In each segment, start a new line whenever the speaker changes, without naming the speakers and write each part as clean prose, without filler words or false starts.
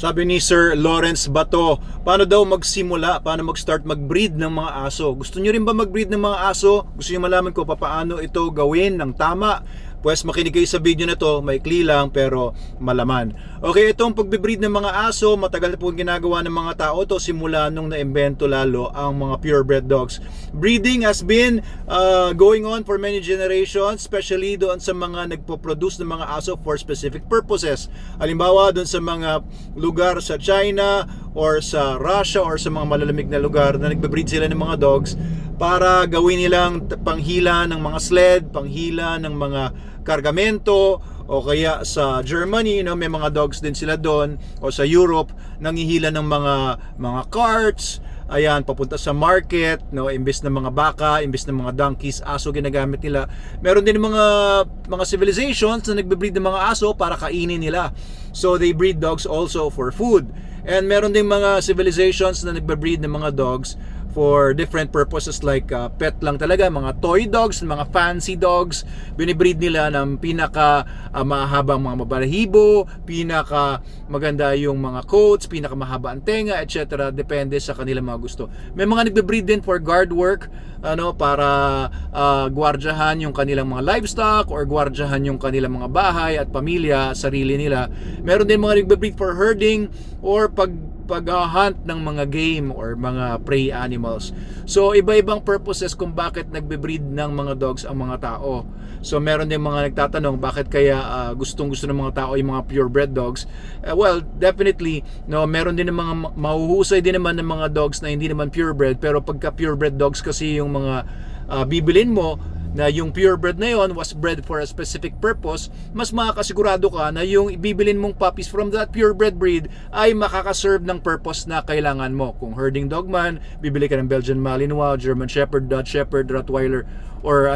Sabi ni Sir Lawrence Bato, paano daw magsimula, paano mag-start mag-breed ng mga aso? Gusto nyo rin ba mag-breed ng mga aso? Gusto nyo malaman ko paano ito gawin ng tama? Pues makinig kayo sa video na to, maikli lang pero malaman. Okay, itong pagbe-breed ng mga aso, matagal na po ginagawa ng mga tao to simula nung na-imbento lalo ang mga purebred dogs. Breeding has been going on for many generations, especially doon sa mga nagpo-produce ng mga aso for specific purposes. Halimbawa, doon sa mga lugar sa China or sa Russia or sa mga malalamig na lugar na nagbe-breed sila ng mga dogs para gawin nilang panghila ng mga sled, panghila ng mga kargamento, o kaya sa Germany, may mga dogs din sila doon, o sa Europe nangihila ng mga carts, ayan, papunta sa market, imbes ng mga baka, imbes ng mga donkeys, aso ginagamit nila. Meron din mga civilizations na nagbe-breed ng mga aso para kainin nila, so they breed dogs also for food. And meron din mga civilizations na nagbe-breed ng mga dogs for different purposes like pet lang talaga, mga toy dogs, mga fancy dogs, binibreed nila ng pinaka mahabang mga mabalahibo, pinaka maganda yung mga coats, pinaka mahaba ang tenga, etc. Depende sa kanilang mga gusto. May mga nagbe-breed din for guard work, para gwardyahan yung kanilang mga livestock or gwardyahan yung kanilang mga bahay at pamilya, sarili nila. Meron din mga nagbe-breed for herding or pag-hunt ng mga game or mga prey animals. So iba-ibang purposes kung bakit nagbe-breed ng mga dogs ang mga tao. So meron din mga nagtatanong bakit kaya gustong-gusto ng mga tao yung mga purebred dogs. Well, definitely meron din ng mga mahuhusay din naman ng mga dogs na hindi naman purebred, pero pagka purebred dogs kasi yung mga bibilin mo na yung purebred na yon was bred for a specific purpose, mas makakasigurado ka na yung ibibilin mong puppies from that purebred breed ay makakaserve ng purpose na kailangan mo. Kung herding dog man, bibili ka ng Belgian Malinois, German Shepherd, Dutch Shepherd, Rottweiler, or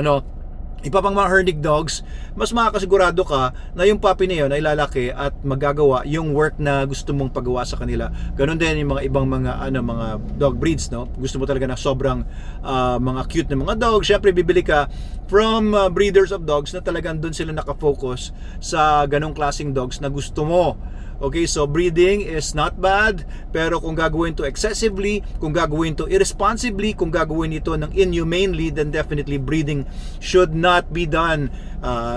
iba pang mga herding dogs, mas makakasigurado ka na yung puppy na yun ay lalaki at magagawa yung work na gusto mong pagawa sa kanila. Ganon din yung mga ibang mga dog breeds, Gusto mo talaga na sobrang mga cute na mga dogs. Syempre bibili ka from breeders of dogs na talagang doon sila nakafocus sa ganong klaseng dogs na gusto mo. Okay, so breeding is not bad, pero kung gagawin to excessively, kung gagawin to irresponsibly, kung gagawin ito ng inhumanely, then definitely breeding should not be done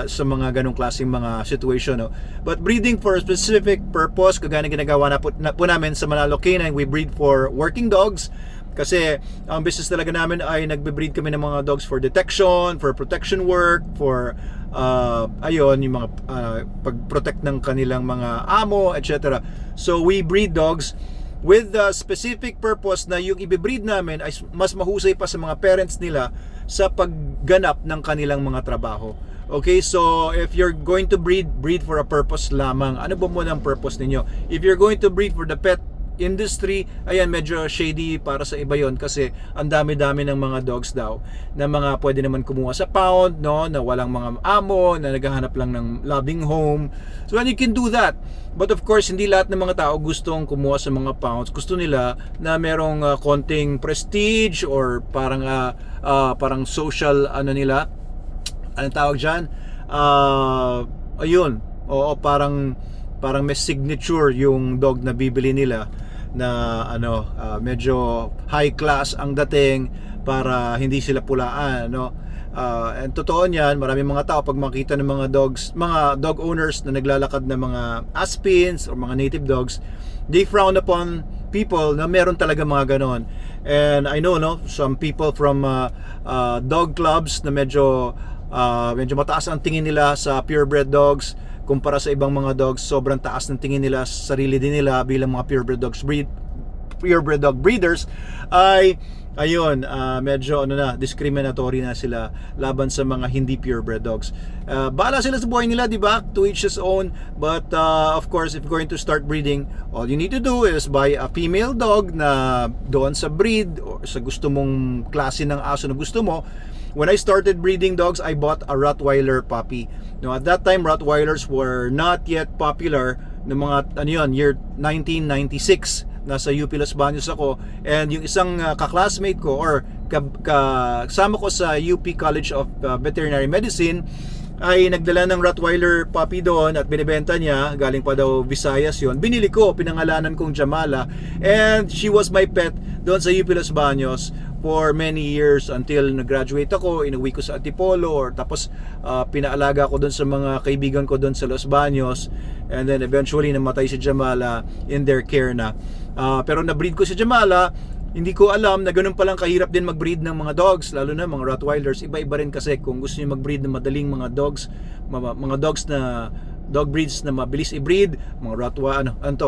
sa mga ganong klaseng mga situation. But breeding for a specific purpose, kagaya na ginagawa na po namin sa Manalo Canine, we breed for working dogs. Kasi ang business talaga namin ay nagbe-breed kami ng mga dogs for detection, for protection work, for yung mga pag-protect ng kanilang mga amo, etc. So we breed dogs with the specific purpose na yung i-breed namin ay mas mahusay pa sa mga parents nila sa pagganap ng kanilang mga trabaho. Okay, so if you're going to breed for a purpose lamang. Ano ba mo ng purpose ninyo? If you're going to breed for the pet industry, ayan, medyo shady para sa iba yon kasi ang dami-dami ng mga dogs daw na mga pwede naman kumuha sa pound, na walang mga amo, na naghahanap lang ng loving home. So and you can do that. But of course, hindi lahat ng mga tao gustong kumuha sa mga pounds. Gusto nila na merong konting prestige or parang social nila. Anong tawag diyan? Ayun. Oo, parang may signature yung dog na bibili nila na medyo high class ang dating para hindi sila pulaan, and totoo niyan, maraming mga tao pag makita ng mga dog owners na naglalakad ng mga Aspins or mga native dogs, they frown upon people na meron talaga mga ganon. And I know some people from dog clubs na medyo mataas ang tingin nila sa purebred dogs kumpara sa ibang mga dogs. Sobrang taas ng tingin nila sa sarili din nila bilang mga purebred dog breeders ay medyo discriminatory na sila laban sa mga hindi purebred dogs. Bahala sila sa buhay nila, di ba? To each his own. But of course, if you're going to start breeding, all you need to do is buy a female dog na doon sa breed o sa gusto mong klase ng aso na gusto mo. When I started breeding dogs, I bought a Rottweiler puppy. At that time, Rottweilers were not yet popular ng mga year 1996. Nasa UP Los Baños ako, and yung isang ka-classmate ko or kasama ko sa UP College of Veterinary Medicine ay nagdala ng Rottweiler puppy doon at binibenta niya, galing pa daw Visayas yon. Binili ko, pinangalanan kong Jamala, and she was my pet doon sa UP Los Baños for many years until nag-graduate ako, inuwi ko sa Antipolo, or tapos pinaalaga ko doon sa mga kaibigan ko doon sa Los Baños, and then eventually namatay si Jamala in their care na. Pero na-breed ko si Jamala. Hindi ko alam na ganun palang kahirap din mag-breed ng mga dogs, lalo na mga Rottweilers. Iba-iba rin kasi kung gusto niyo mag-breed ng madaling mga dogs na dog breeds na mabilis i-breed, mga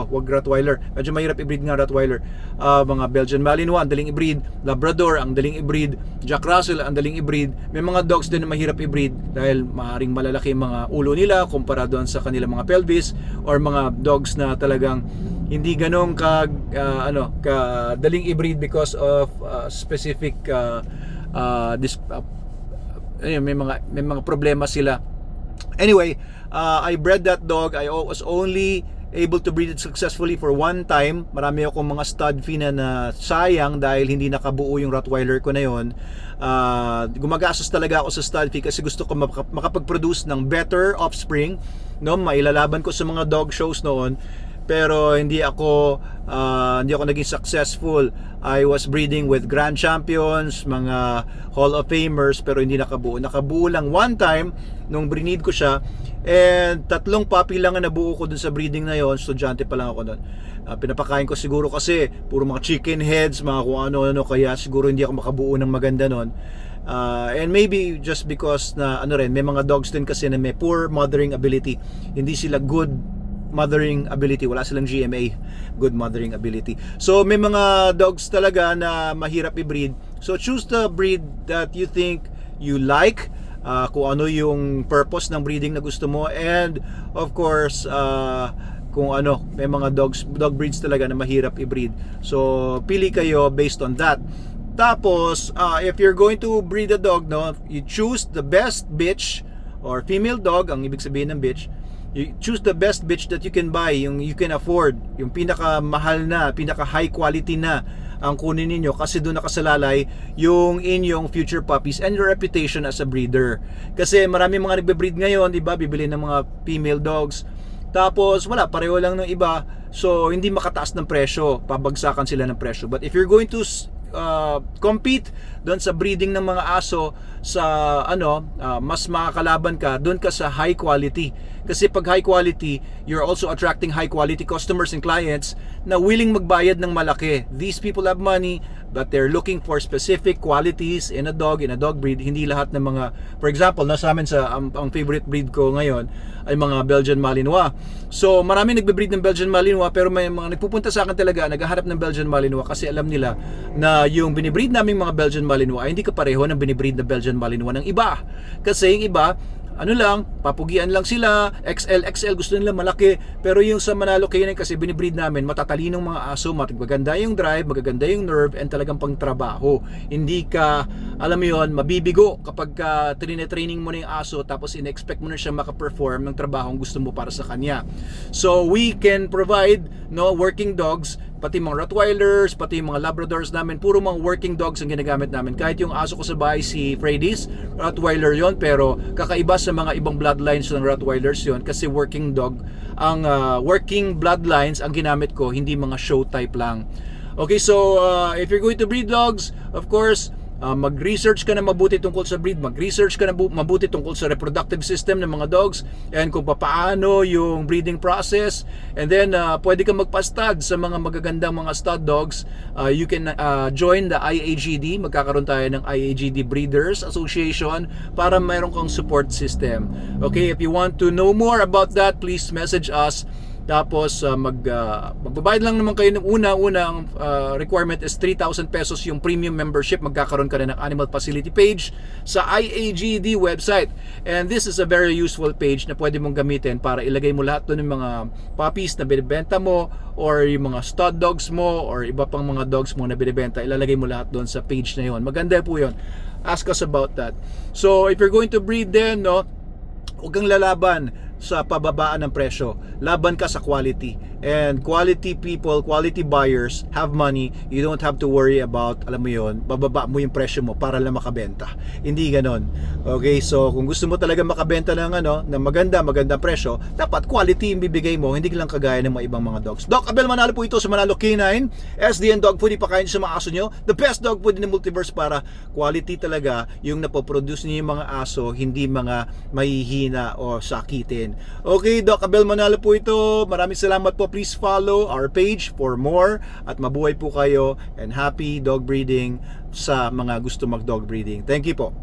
wag Rottweiler. Medyo mahirap i-breed nga Rottweiler. Mga Belgian Malinois, ang daling i-breed. Labrador, ang daling i-breed. Jack Russell, ang daling i-breed. May mga dogs din na mahirap i-breed dahil maaaring malalaki mga ulo nila kumpara doon sa kanilang mga pelvis, or mga dogs na talagang hindi ganong daling i-breed because of specific may mga problema sila. Anyway, I bred that dog. I was only able to breed it successfully for one time. Marami akong mga stud fina na sayang dahil hindi nakabuo yung Rottweiler ko na yon. Gumagastos talaga ako sa stud fee kasi gusto ko makapag-produce ng better offspring, no? Mailalaban ko sa mga dog shows noon. Pero hindi ako naging successful. I was breeding with grand champions, mga Hall of Famers, pero hindi nakabuo. Nakabuo lang one time nung breed ko siya, and 3 puppy lang ang nabuo ko dun sa breeding na yon. Estudyante pa lang ako dun. Pinapakain ko siguro kasi puro mga chicken heads, mga kung ano-ano, kaya siguro hindi ako makabuo ng maganda nun. And maybe just because na may mga dogs din kasi na may poor mothering ability. Hindi sila good mothering ability, wala silang GMA, good mothering ability. So may mga dogs talaga na mahirap i-breed. So choose the breed that you think you like, kung ano yung purpose ng breeding na gusto mo, and of course kung may mga dog breeds talaga na mahirap i-breed. So pili kayo based on that. Tapos if you're going to breed a dog, you choose the best bitch or female dog. Ang ibig sabihin ng bitch, you choose the best bitch that you can buy, yung you can afford, yung pinaka mahal na, pinaka high quality na ang kunin ninyo, kasi doon nakasalalay yung inyong future puppies and your reputation as a breeder. Kasi marami mga nagbe-breed ngayon, di ba, bibili ng mga female dogs, tapos wala, pareho lang ng iba, so hindi makataas ng presyo, pabagsakan sila ng presyo. But if you're going to compete doon sa breeding ng mga aso sa mas makakalaban ka doon ka sa high quality, kasi pag high quality, you're also attracting high quality customers and clients na willing magbayad ng malaki. These people have money, but they're looking for specific qualities in a dog breed. Hindi lahat ng mga, for example, nasa amin ang favorite breed ko ngayon ay mga Belgian Malinois. So marami nagbe-breed ng Belgian Malinois, pero may mga nagpupunta sa akin talaga, naghahanap ng Belgian Malinois kasi alam nila na yung binibreed naming mga Belgian Malinois ay hindi kapareho ng binibreed na Belgian Malinois ng iba. Kasi yung iba, papugian lang sila, XL, gusto nila malaki. Pero yung sa Manalo Canine kasi binibreed namin, matatalinong mga aso, magaganda yung drive, magaganda yung nerve, and talagang pangtrabaho. Hindi ka, alam mo yun, mabibigo kapag training mo na yung aso, tapos in-expect mo na siya makaperform ng trabahong gusto mo para sa kanya. So we can provide working dogs, pati mga Rottweilers, pati yung mga Labradors namin, puro mga working dogs ang ginagamit namin. Kahit yung aso ko sa bahay, si Freddy's, Rottweiler yon, pero kakaiba sa mga ibang bloodlines ng Rottweilers yon, kasi working dog. Ang working bloodlines ang ginamit ko, hindi mga show type lang. Okay, so if you're going to breed dogs, of course, mag-research ka na mabuti tungkol sa breed, mag-research ka na mabuti tungkol sa reproductive system ng mga dogs, and kung paano yung breeding process, and then pwede ka magpa-stud sa mga magagandang mga stud dogs. You can join the IAGD, magkakaroon tayo ng IAGD Breeders Association para mayroon kang support system. Okay, if you want to know more about that, please message us. Tapos magbabayad lang naman kayo ng unang requirement is 3,000 pesos yung premium membership. Magkakaroon ka na ng animal facility page sa IAGD website, and this is a very useful page na pwede mong gamitin para ilagay mo lahat doon ng mga puppies na binibenta mo, or yung mga stud dogs mo, or iba pang mga dogs mo na binibenta. Ilalagay mo lahat doon sa page na yon. Maganda po yon. Ask us about that. So if you're going to breed then, huwag kang lalaban sa pababaan ng presyo. Laban ka sa quality. And quality people, quality buyers have money. You don't have to worry about, alam mo yon, bababa mo yung presyo mo para lang makabenta. Hindi ganon. Okay, so kung gusto mo talaga makabenta ng magandang presyo, dapat quality yung bibigay mo, hindi lang kagaya ng mga ibang mga dogs. Doc Abel Manalo po ito sa Manalo K9, SDN Dog Food, ipakain sa mga aso nyo. The best dog food in the multiverse para quality talaga yung napoproduce niyo yung mga aso, hindi mga mahihina o sakitin. Okay, Doc Abel Manalo po ito. Maraming salamat po. Please follow our page for more at mabuhay po kayo and happy dog breeding sa mga gusto mag dog breeding. Thank you po.